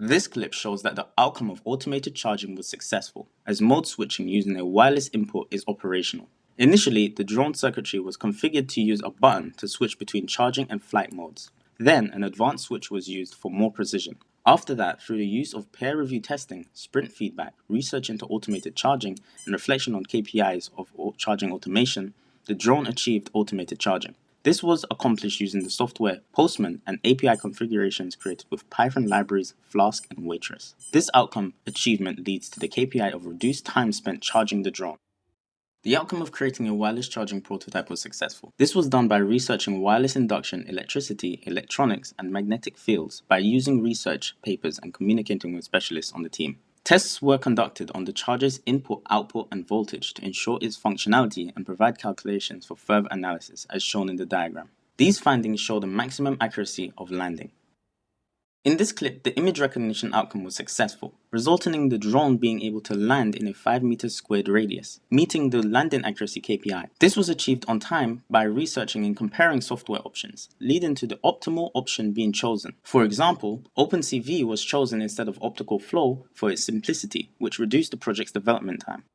This clip shows that the outcome of automated charging was successful, as mode switching using a wireless input is operational. Initially, the drone circuitry was configured to use a button to switch between charging and flight modes. Then, an advanced switch was used for more precision. After that, through the use of peer review testing, sprint feedback, research into automated charging, and reflection on KPIs of charging automation, the drone achieved automated charging. This was accomplished using the software Postman and API configurations created with Python libraries Flask and Waitress. This outcome achievement leads to the KPI of reduced time spent charging the drone. The outcome of creating a wireless charging prototype was successful. This was done by researching wireless induction, electricity, electronics, and magnetic fields by using research papers and communicating with specialists on the team. Tests were conducted on the charger's input, output, and voltage to ensure its functionality and provide calculations for further analysis, as shown in the diagram. These findings show the maximum accuracy of landing. In this clip, the image recognition outcome was successful, resulting in the drone being able to land in a 5 meters squared radius, meeting the landing accuracy KPI. This was achieved on time by researching and comparing software options, leading to the optimal option being chosen. For example, OpenCV was chosen instead of optical flow for its simplicity, which reduced the project's development time.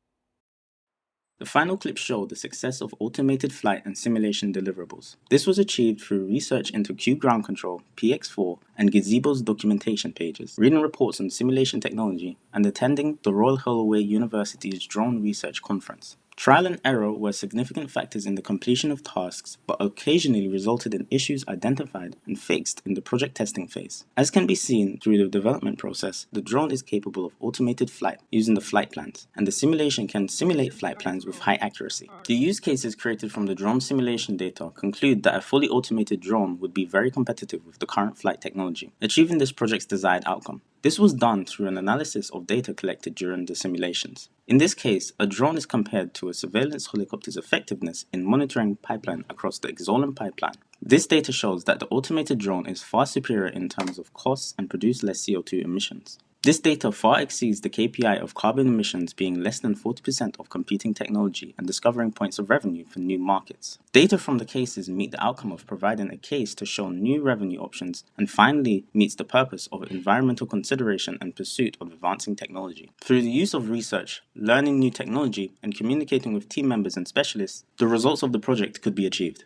The final clip showed the success of automated flight and simulation deliverables. This was achieved through research into Q Ground Control, PX4, and Gazebo's documentation pages, reading reports on simulation technology, and attending the Royal Holloway University's Drone Research Conference. Trial and error were significant factors in the completion of tasks, but occasionally resulted in issues identified and fixed in the project testing phase. As can be seen through the development process, the drone is capable of automated flight using the flight plans, and the simulation can simulate flight plans with high accuracy. The use cases created from the drone simulation data conclude that a fully automated drone would be very competitive with the current flight technology, achieving this project's desired outcome. This was done through an analysis of data collected during the simulations. In this case, a drone is compared to a surveillance helicopter's effectiveness in monitoring pipeline across the Exolum pipeline. This data shows that the automated drone is far superior in terms of costs and produce less CO2 emissions. This data far exceeds the KPI of carbon emissions being less than 40% of competing technology and discovering points of revenue for new markets. Data from the cases meet the outcome of providing a case to show new revenue options, and finally meets the purpose of environmental consideration and pursuit of advancing technology. Through the use of research, learning new technology, and communicating with team members and specialists, the results of the project could be achieved.